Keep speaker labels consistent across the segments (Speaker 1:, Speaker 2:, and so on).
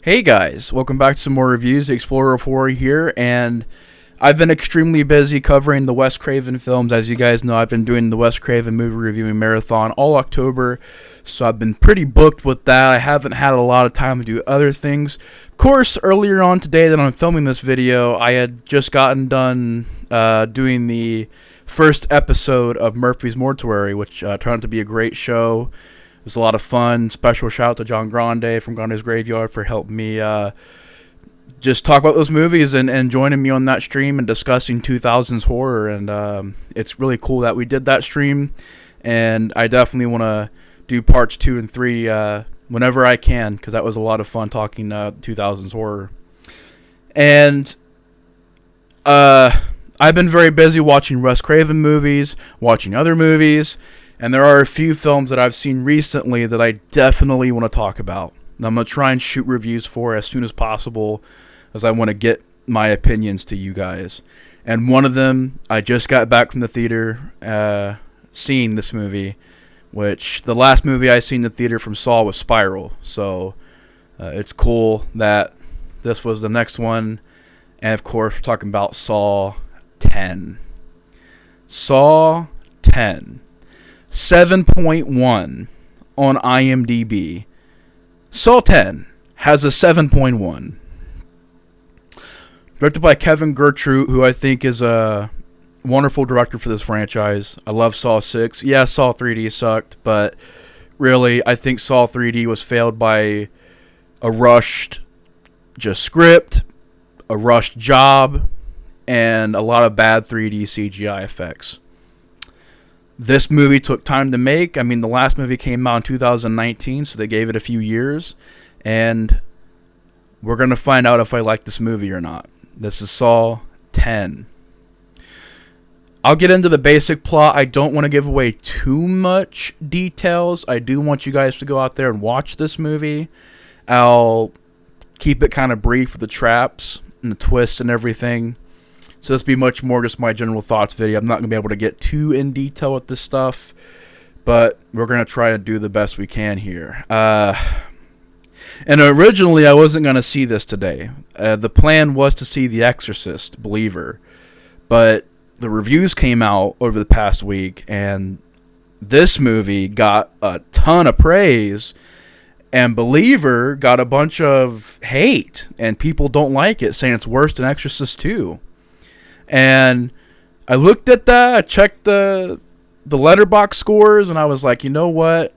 Speaker 1: Hey guys, welcome back to some more reviews. The Explorer of Horror here, and I've been extremely busy covering the Wes Craven films. As you guys know, I've been doing the Wes Craven movie reviewing marathon all October, so I've been pretty booked with that. I haven't had a lot of time to do other things. Of course, earlier on today that I'm filming this video, I had just gotten done doing the first episode of Murphy's Mortuary, which turned out to be a great show. It was a lot of fun. Special shout out to John Grande from Grande's Graveyard for helping me just talk about those movies and joining me on that stream and discussing 2000s horror. And it's really cool that we did that stream. And I definitely want to do parts 2 and 3 whenever I can, because that was a lot of fun talking 2000s horror. And I've been very busy watching Wes Craven movies, watching other movies. And there are a few films that I've seen recently that I definitely want to talk about. And I'm going to try and shoot reviews for as soon as possible, as I want to get my opinions to you guys. And one of them, I just got back from the theater seeing this movie, which the last movie I seen in the theater from Saw was Spiral. So it's cool that this was the next one. And of course, we're talking about Saw 10. Saw 10. 7.1 on IMDb. Saw 10 has a 7.1. Directed by Kevin Gertrude, who I think is a wonderful director for this franchise. I love Saw 6. Yeah, Saw 3D sucked, but really, I think Saw 3D was failed by a rushed script, a rushed job, and a lot of bad 3D CGI effects. This movie took time to make. I mean, the last movie came out in 2019, so they gave it a few years. And we're going to find out if I like this movie or not. This is Saw 10. I'll get into the basic plot. I don't want to give away too much details. I do want you guys to go out there and watch this movie. I'll keep it kind of brief with the traps and the twists and everything. So this will be much more just my general thoughts video. I'm not going to be able to get too in detail with this stuff, but we're going to try to do the best we can here. And originally, I wasn't going to see this today. The plan was to see The Exorcist, Believer, but the reviews came out over the past week, and this movie got a ton of praise, and Believer got a bunch of hate, and people don't like it, saying it's worse than Exorcist 2. And I looked at that, I checked the Letterboxd scores, and I was like, you know what?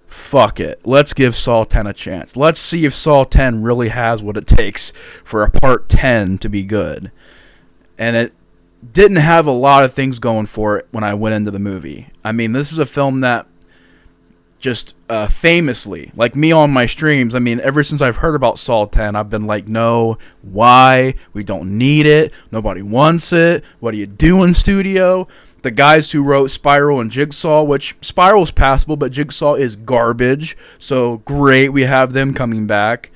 Speaker 1: Fuck it. Let's give Saw 10 a chance. Let's see if Saw 10 really has what it takes for a part 10 to be good. And it didn't have a lot of things going for it when I went into the movie. I mean, this is a film that just famously, like me on my streams, I mean, ever since I've heard about Saw 10, I've been like, no, why? We don't need it. Nobody wants it. What are you doing, studio? The guys who wrote Spiral and Jigsaw, which Spiral's passable, but Jigsaw is garbage. So great, we have them coming back.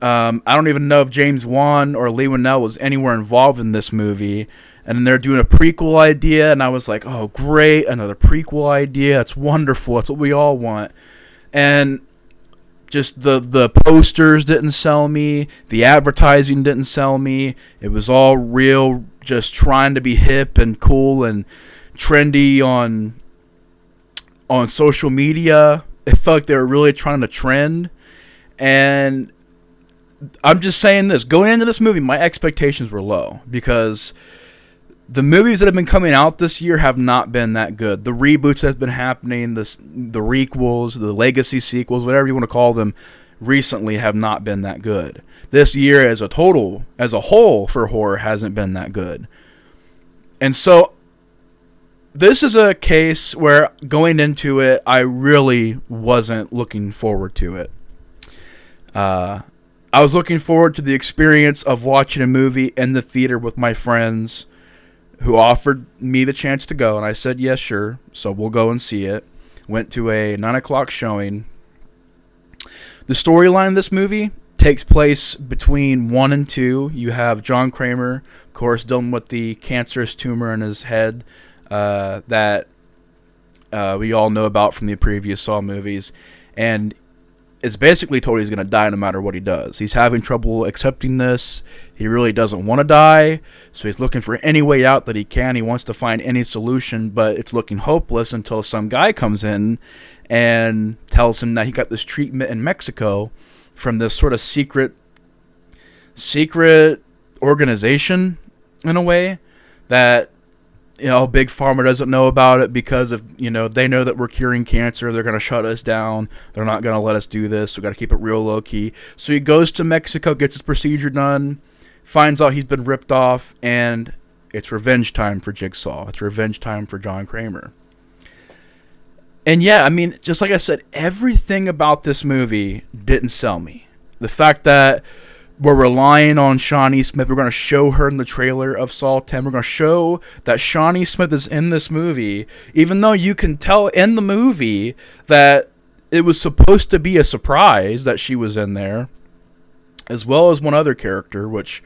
Speaker 1: I don't even know if James Wan or Leigh Whannell was anywhere involved in this movie. And then they're doing a prequel idea, and I was like, oh, great, another prequel idea. That's wonderful. That's what we all want. And just the posters didn't sell me. The advertising didn't sell me. It was all real, just trying to be hip and cool and trendy on social media. It felt like they were really trying to trend. And I'm just saying this. Going into this movie, my expectations were low because the movies that have been coming out this year have not been that good. The reboots that have been happening, the requels, the legacy sequels, whatever you want to call them, recently have not been that good. This year as a whole for horror hasn't been that good. And so this is a case where going into it, I really wasn't looking forward to it. I was looking forward to the experience of watching a movie in the theater with my friends who offered me the chance to go, and I said, yes, sure, so we'll go and see it. Went to a 9 o'clock showing. The storyline of this movie takes place between 1 and 2. You have John Kramer, of course, dealing with the cancerous tumor in his head that we all know about from the previous Saw movies, and is basically told he's going to die no matter what he does. He's having trouble accepting this. He really doesn't want to die, so he's looking for any way out that he can. He wants to find any solution, but it's looking hopeless until some guy comes in and tells him that he got this treatment in Mexico from this sort of secret organization, in a way, that Big Pharma doesn't know about it because of, they know that we're curing cancer. They're going to shut us down. They're not going to let us do this. We got to keep it real low key. So he goes to Mexico, gets his procedure done, finds out he's been ripped off, and it's revenge time for Jigsaw. It's revenge time for John Kramer. And yeah, I mean, just like I said, everything about this movie didn't sell me. The fact that we're relying on Shawnee Smith. We're going to show her in the trailer of Saw 10. We're going to show that Shawnee Smith is in this movie, even though you can tell in the movie that it was supposed to be a surprise that she was in there, as well as one other character, which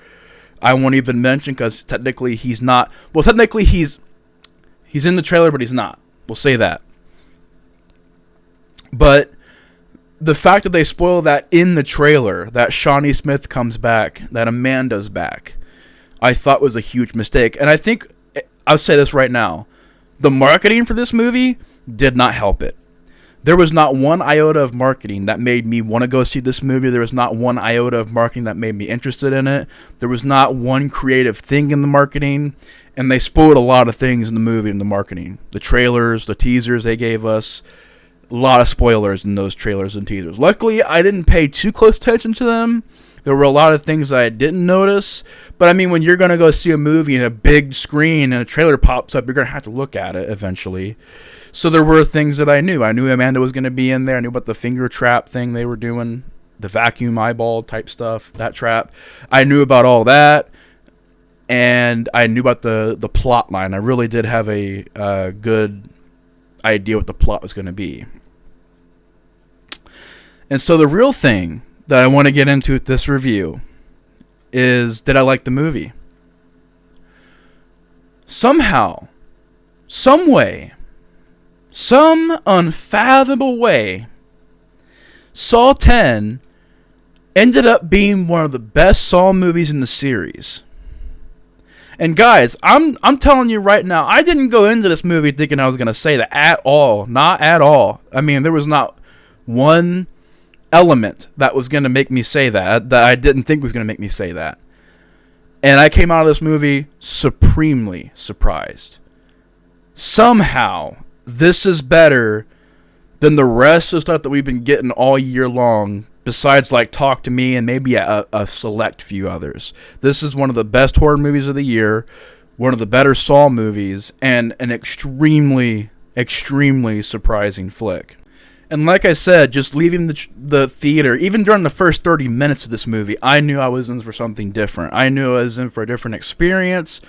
Speaker 1: I won't even mention because technically he's not. Well, technically he's in the trailer, but he's not. We'll say that. But the fact that they spoil that in the trailer, that Shawnee Smith comes back, that Amanda's back, I thought was a huge mistake. And I think, I'll say this right now, the marketing for this movie did not help it. There was not one iota of marketing that made me want to go see this movie. There was not one iota of marketing that made me interested in it. There was not one creative thing in the marketing. And they spoiled a lot of things in the movie and the marketing. The trailers, the teasers they gave us. A lot of spoilers in those trailers and teasers. Luckily, I didn't pay too close attention to them. There were a lot of things I didn't notice. But I mean, when you're going to go see a movie in a big screen and a trailer pops up, you're going to have to look at it eventually. So there were things that I knew. I knew Amanda was going to be in there. I knew about the finger trap thing they were doing. The vacuum eyeball type stuff. That trap. I knew about all that. And I knew about the plot line. I really did have a good idea what the plot was going to be. And so the real thing that I want to get into with this review is, did I like the movie? Somehow, some way, some unfathomable way, Saw 10 ended up being one of the best Saw movies in the series. And guys, I'm telling you right now, I didn't go into this movie thinking I was going to say that at all. Not at all. I mean, there was not one element that was going to make me say that I didn't think was going to make me say that. And I came out of this movie supremely surprised. Somehow, this is better than the rest of the stuff that we've been getting all year long, besides like Talk to Me and maybe a select few others. This is one of the best horror movies of the year, one of the better Saw movies, and an extremely, extremely surprising flick. And like I said, just leaving the theater, even during the first 30 minutes of this movie, I knew I was in for something different. I knew I was in for a different experience.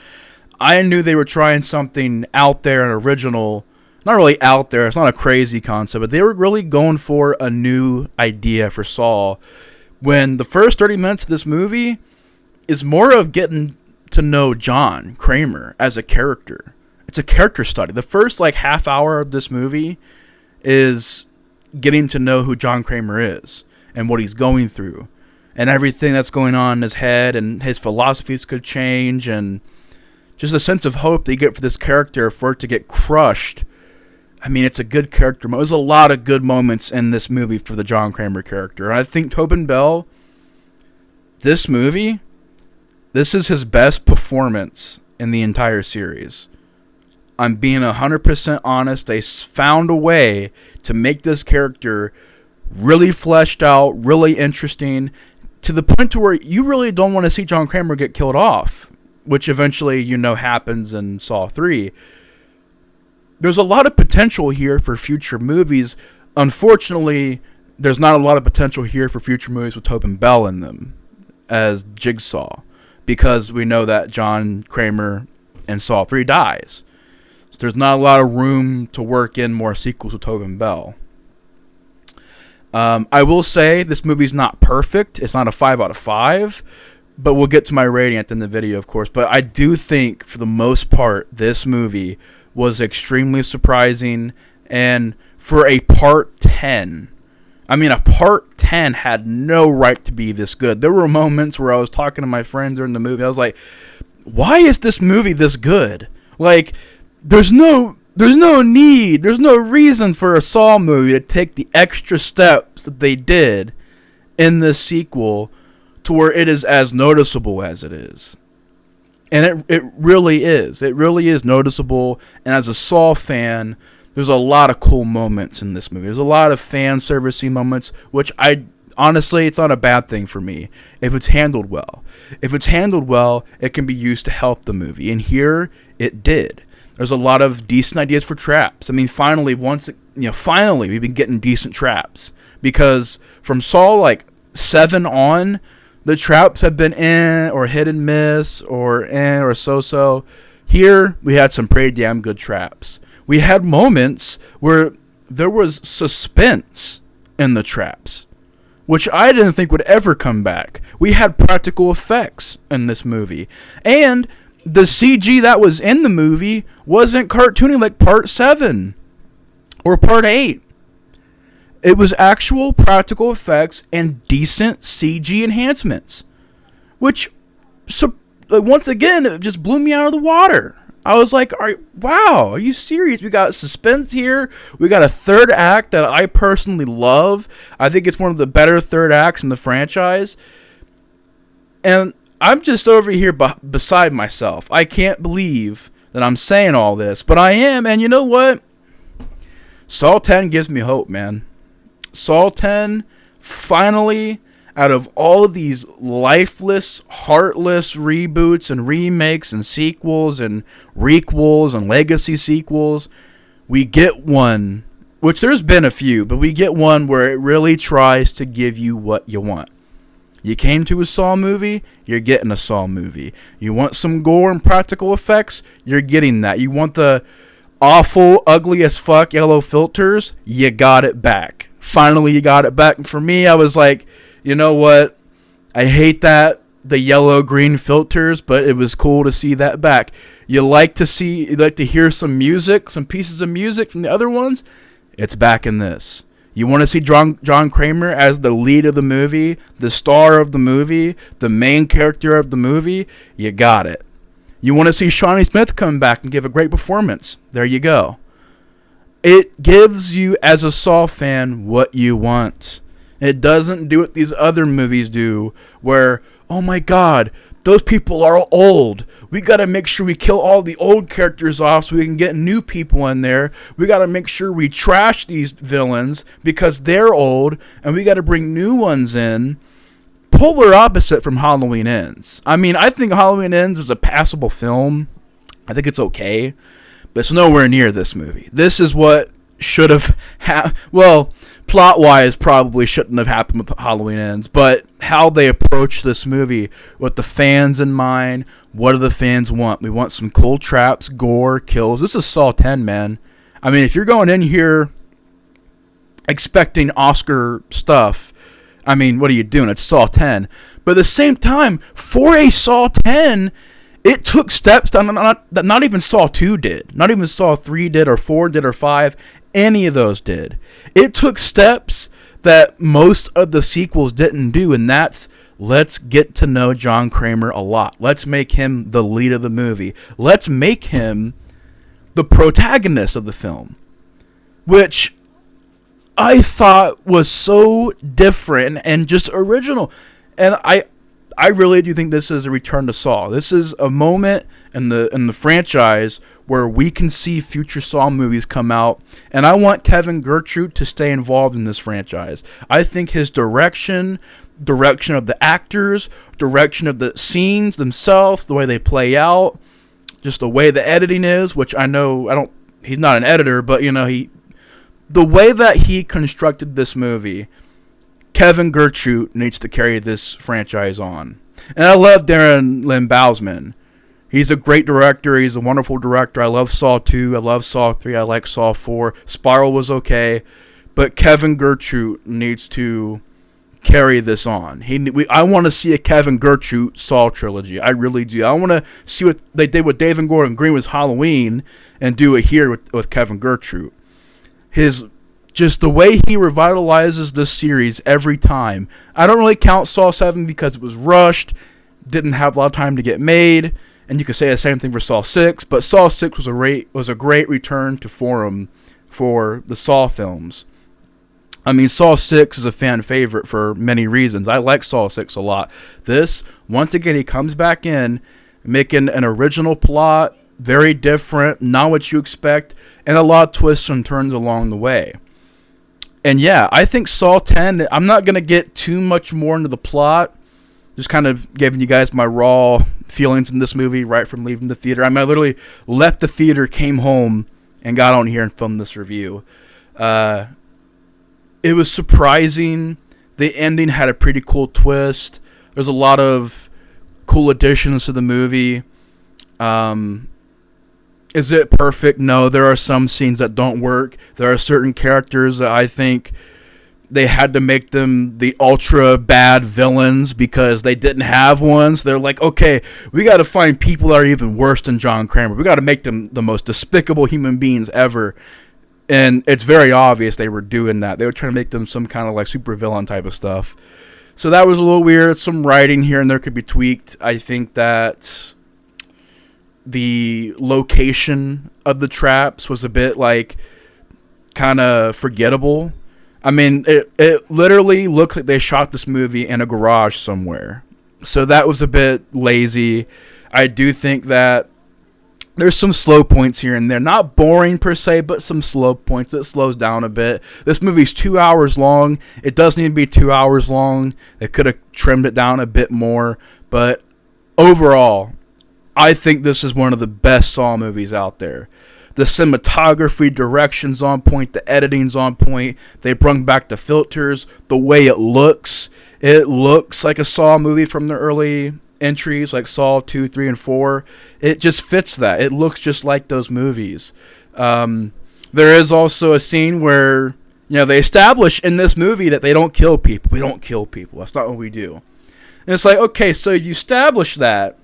Speaker 1: I knew they were trying something out there and original. Not really out there, it's not a crazy concept, but they were really going for a new idea for Saw. When the first 30 minutes of this movie is more of getting to know John Kramer as a character. It's a character study. The first half hour of this movie is getting to know who John Kramer is and what he's going through and everything that's going on in his head, and his philosophies could change, and just a sense of hope that you get for this character for it to get crushed. I mean, it's a good character. There's a lot of good moments in this movie for the John Kramer character. And I think Tobin Bell, this movie, this is his best performance in the entire series. I'm being 100% honest. They found a way to make this character really fleshed out, really interesting, to the point to where you really don't want to see John Kramer get killed off, which eventually, happens in Saw 3. There's a lot of potential here for future movies. Unfortunately, there's not a lot of potential here for future movies with Tobin Bell in them as Jigsaw, because we know that John Kramer in Saw 3 dies. So there's not a lot of room to work in more sequels with Tobin Bell. I will say this movie's not perfect. It's not a 5 out of 5, but we'll get to my rating at the end of the video, of course. But I do think, for the most part, this movie was extremely surprising, and for a part 10, I mean, a part 10 had no right to be this good. There were moments where I was talking to my friends during the movie. I was like, why is this movie this good? Like, there's no need, there's no reason for a Saw movie to take the extra steps that they did in this sequel to where it is as noticeable as it is. And it really is. It really is noticeable. And as a Saw fan, there's a lot of cool moments in this movie. There's a lot of fan servicey moments, which honestly, it's not a bad thing for me if it's handled well. If it's handled well, it can be used to help the movie. And here, it did. There's a lot of decent ideas for traps. I mean, finally, we've been getting decent traps. Because from Saw, 7 on, the traps have been or hit and miss, or so-so. Here, we had some pretty damn good traps. We had moments where there was suspense in the traps, which I didn't think would ever come back. We had practical effects in this movie. And the CG that was in the movie wasn't cartoony like Part 7 or Part 8. It was actual practical effects and decent CG enhancements, which, once again, it just blew me out of the water. I was like, wow, are you serious? We got suspense here. We got a third act that I personally love. I think it's one of the better third acts in the franchise. And I'm just over here beside myself. I can't believe that I'm saying all this, but I am. And you know what? Saw 10 gives me hope, man. Saw 10, finally, out of all of these lifeless, heartless reboots and remakes and sequels and requels and legacy sequels, we get one, which there's been a few, but we get one where it really tries to give you what you want. You came to a Saw movie, you're getting a Saw movie. You want some gore and practical effects, you're getting that. You want the awful, ugly as fuck yellow filters, you got it back. Finally, you got it back. And for me, I was like, you know what? I hate the yellow-green filters, but it was cool to see that back. You like to hear some music, some pieces of music from the other ones? It's back in this. You want to see John Kramer as the lead of the movie, the star of the movie, the main character of the movie? You got it. You want to see Shawnee Smith come back and give a great performance? There you go. It gives you, as a Saw fan, what you want. It doesn't do what these other movies do, where, oh my god, those people are old. We got to make sure we kill all the old characters off so we can get new people in there. We got to make sure we trash these villains because they're old, and we got to bring new ones in. Polar opposite from Halloween Ends. I mean, I think Halloween Ends is a passable film. I think it's okay. But it's nowhere near this movie. This is what should have plot-wise, probably shouldn't have happened with Halloween Ends. But how they approach this movie with the fans in mind. What do the fans want? We want some cool traps, gore, kills. This is Saw 10, man. I mean, if you're going in here expecting Oscar stuff, I mean, what are you doing? It's Saw 10. But at the same time, for a Saw 10... it took steps that not even Saw 2 did. Not even Saw 3 did, or 4 did, or 5. Any of those did. It took steps that most of the sequels didn't do, and that's, let's get to know John Kramer a lot. Let's make him the lead of the movie. Let's make him the protagonist of the film. Which I thought was so different and just original. And I really do think this is a return to Saw. This is a moment in the franchise where we can see future Saw movies come out, and I want Kevin Gertrude to stay involved in this franchise. I think his direction of the actors, direction of the scenes themselves, the way they play out, just the way the editing is, which he's not an editor, but the way that he constructed this movie, Kevin Gertrude needs to carry this franchise on. And I love Darren Lynn Bousman. He's a great director. He's a wonderful director. I love Saw 2. I love Saw 3. I like Saw 4. Spiral was okay. But Kevin Gertrude needs to carry this on. I want to see a Kevin Gertrude Saw trilogy. I really do. I want to see what they did with David Gordon Green with Halloween and do it here with Kevin Gertrude. His just the way he revitalizes this series every time. I don't really count Saw 7 because it was rushed, didn't have a lot of time to get made, and you could say the same thing for Saw 6, but Saw 6 was a great return to form for the Saw films. I mean, Saw 6 is a fan favorite for many reasons. I like Saw 6 a lot. This, once again, he comes back in, making an original plot, very different, not what you expect, and a lot of twists and turns along the way. And yeah, I think Saw 10, I'm not going to get too much more into the plot. Just kind of giving you guys my raw feelings in this movie right from leaving the theater. I mean, I literally left the theater, came home, and got on here and filmed this review. It was surprising. The ending had a pretty cool twist. There's a lot of cool additions to the movie. Is it perfect? No, there are some scenes that don't work. There are certain characters that I think they had to make them the ultra bad villains because they didn't have one. So they're like, okay, we got to find people that are even worse than John Kramer. We got to make them the most despicable human beings ever. And it's very obvious they were doing that. They were trying to make them some kind of like super villain type of stuff. So that was a little weird. Some writing here and there could be tweaked. I think that the location of the traps was a bit like kind of forgettable. I mean, it literally looks like they shot this movie in a garage somewhere. So that was a bit lazy. I do think that there's some slow points here and there. Not boring per se, but some slow points. It slows down a bit. This movie's 2 hours long. It doesn't need to be 2 hours long. They could have trimmed it down a bit more. But overall, I think this is one of the best Saw movies out there. The cinematography, direction's on point. The editing's on point. They brought back the filters. The way it looks like a Saw movie from the early entries, like Saw 2, 3, and 4. It just fits that. It looks just like those movies. There is also a scene where, they establish in this movie that they don't kill people. We don't kill people. That's not what we do. And it's like, okay, so you establish that.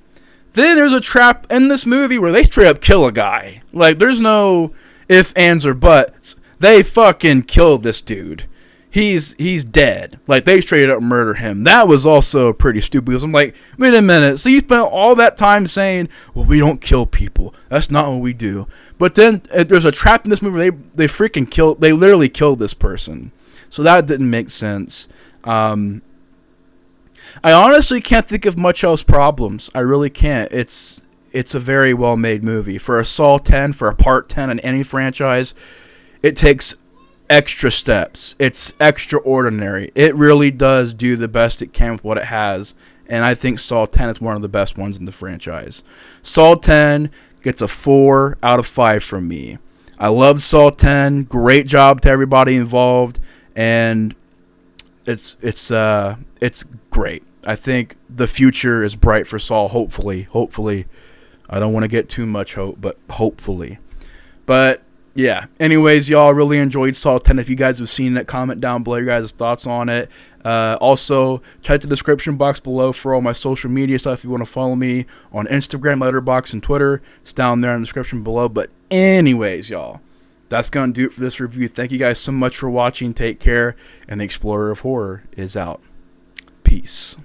Speaker 1: Then there's a trap in this movie where they straight up kill a guy. Like, there's no ifs, ands, or buts. They fucking kill this dude. He's dead. Like, they straight up murder him. That was also pretty stupid. Because I'm like, wait a minute. So you spent all that time saying, well, we don't kill people. That's not what we do. But then there's a trap in this movie where they literally killed this person. So that didn't make sense. I honestly can't think of much else problems. I really can't. It's a very well-made movie. For a Saw 10, for a Part 10 in any franchise, it takes extra steps. It's extraordinary. It really does do the best it can with what it has. And I think Saw 10 is one of the best ones in the franchise. Saw 10 gets a 4 out of 5 from me. I love Saw 10. Great job to everybody involved. And it's great. I think the future is bright for Saw, hopefully. I don't want to get too much hope, but hopefully. But yeah, anyways, y'all, really enjoyed Saw 10. If you guys have seen it, comment down below your guys' thoughts on it. Also, check the description box below for all my social media stuff. If you want to follow me on Instagram, Letterboxd, and Twitter, it's down there in the description below. But anyways, y'all, that's going to do it for this review. Thank you guys so much for watching. Take care, and the Explorer of Horror is out. Peace.